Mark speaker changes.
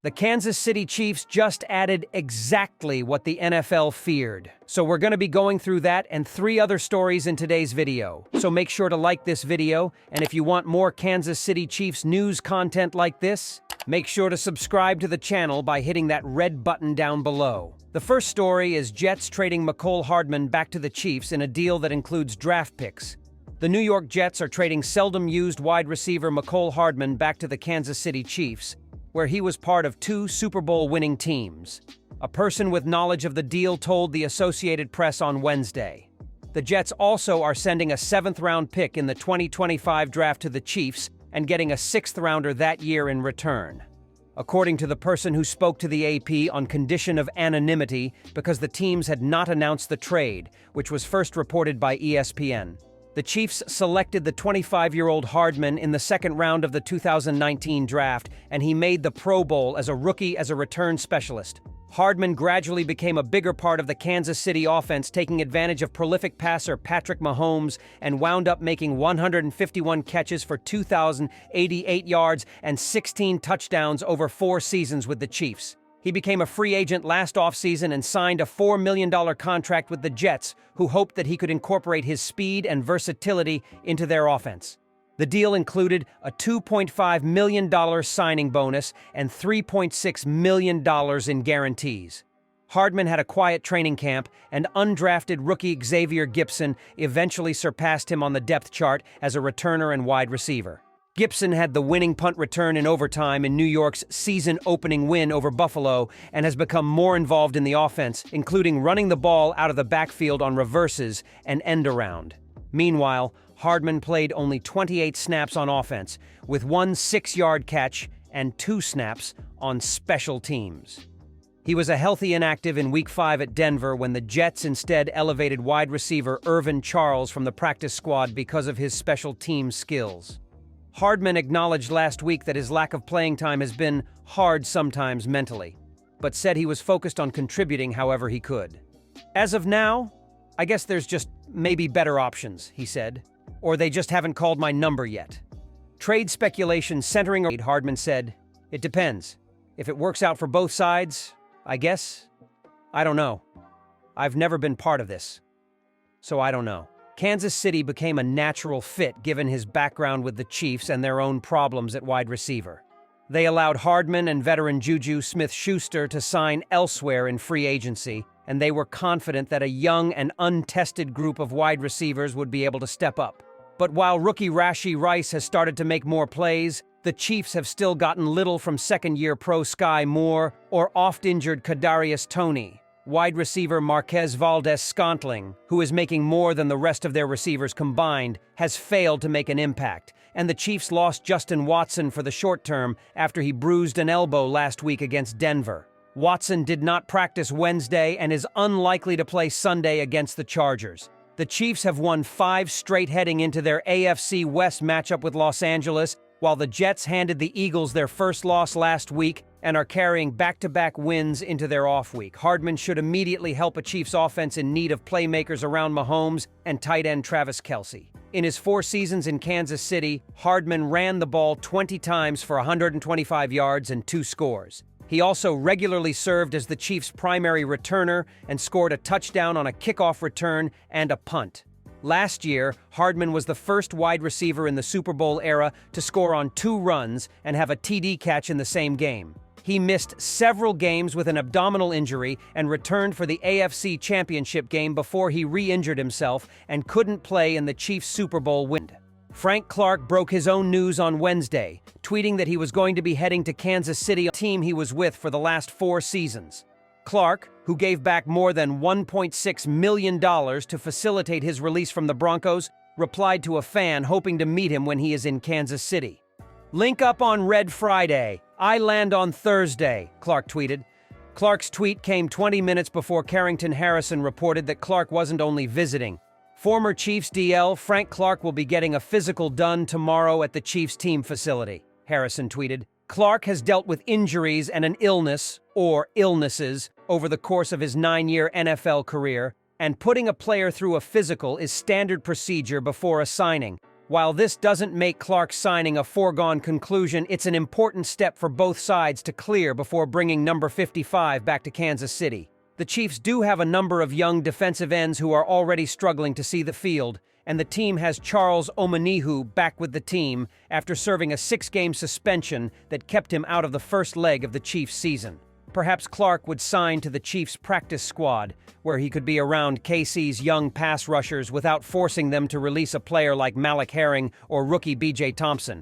Speaker 1: The Kansas City Chiefs just added exactly what the NFL feared. So we're going to be going through that and 3 other stories in today's video. So make sure to like this video, and if you want more Kansas City Chiefs news content like this, make sure to subscribe to the channel by hitting that red button down below. The first story is Jets trading Mecole Hardman back to the Chiefs in a deal that includes draft picks. The New York Jets are trading seldom-used wide receiver Mecole Hardman back to the Kansas City Chiefs, where he was part of 2 Super Bowl winning teams. A person with knowledge of the deal told the Associated Press on Wednesday. The Jets also are sending a 7th-round pick in the 2025 draft to the Chiefs and getting a 6th-rounder that year in return. According to the person who spoke to the AP on condition of anonymity because the teams had not announced the trade, which was first reported by ESPN. The Chiefs selected the 25-year-old Hardman in the 2nd round of the 2019 draft, and he made the Pro Bowl as a rookie as a return specialist. Hardman gradually became a bigger part of the Kansas City offense, taking advantage of prolific passer Patrick Mahomes, and wound up making 151 catches for 2,088 yards and 16 touchdowns over 4 seasons with the Chiefs. He became a free agent last offseason and signed a $4 million contract with the Jets, who hoped that he could incorporate his speed and versatility into their offense. The deal included a $2.5 million signing bonus and $3.6 million in guarantees. Hardman had a quiet training camp, and undrafted rookie Xavier Gipson eventually surpassed him on the depth chart as a returner and wide receiver. Gipson had the winning punt return in overtime in New York's season-opening win over Buffalo and has become more involved in the offense, including running the ball out of the backfield on reverses and end-around. Meanwhile, Hardman played only 28 snaps on offense, with 1 6-yard catch and 2 snaps on special teams. He was a healthy inactive in Week 5 at Denver when the Jets instead elevated wide receiver Irvin Charles from the practice squad because of his special team skills. Hardman acknowledged last week that his lack of playing time has been hard sometimes mentally, but said he was focused on contributing however he could. As of now, I guess there's just maybe better options, he said, or they just haven't called my number yet. Trade speculation centering around Hardman said, "It depends. If it works out for both sides, I guess. I don't know. I've never been part of this, so I don't know." Kansas City became a natural fit given his background with the Chiefs and their own problems at wide receiver. They allowed Hardman and veteran Juju Smith-Schuster to sign elsewhere in free agency, and they were confident that a young and untested group of wide receivers would be able to step up. But while rookie Rashee Rice has started to make more plays, the Chiefs have still gotten little from second-year pro Sky Moore or oft-injured Kadarius Toney. Wide receiver Marquez Valdes-Scantling, who is making more than the rest of their receivers combined, has failed to make an impact, and the Chiefs lost Justin Watson for the short term after he bruised an elbow last week against Denver. Watson did not practice Wednesday and is unlikely to play Sunday against the Chargers. The Chiefs have won 5 straight heading into their AFC West matchup with Los Angeles, while the Jets handed the Eagles their first loss last week and are carrying back-to-back wins into their off week. Hardman should immediately help a Chiefs offense in need of playmakers around Mahomes and tight end Travis Kelce. In his 4 seasons in Kansas City, Hardman ran the ball 20 times for 125 yards and 2 scores. He also regularly served as the Chiefs' primary returner and scored a touchdown on a kickoff return and a punt. Last year, Hardman was the first wide receiver in the Super Bowl era to score on 2 runs and have a TD catch in the same game. He missed several games with an abdominal injury and returned for the AFC Championship game before he re-injured himself and couldn't play in the Chiefs' Super Bowl win. Frank Clark broke his own news on Wednesday, tweeting that he was going to be heading to Kansas City, a team he was with for the last 4 seasons. Clark, who gave back more than $1.6 million to facilitate his release from the Broncos, replied to a fan hoping to meet him when he is in Kansas City. "Link up on Red Friday. I land on Thursday," Clark tweeted. Clark's tweet came 20 minutes before Carrington Harrison reported that Clark wasn't only visiting. Former Chiefs DL Frank Clark will be getting a physical done tomorrow at the Chiefs team facility, Harrison tweeted. Clark has dealt with injuries and an illness, or illnesses, over the course of his 9-year NFL career, and putting a player through a physical is standard procedure before a signing. While this doesn't make Clark signing a foregone conclusion, it's an important step for both sides to clear before bringing number 55 back to Kansas City. The Chiefs do have a number of young defensive ends who are already struggling to see the field, and the team has Charles Omenihu back with the team after serving a 6-game suspension that kept him out of the first leg of the Chiefs' season. Perhaps Clark would sign to the Chiefs' practice squad, where he could be around KC's young pass rushers without forcing them to release a player like Malik Herring or rookie B.J. Thompson.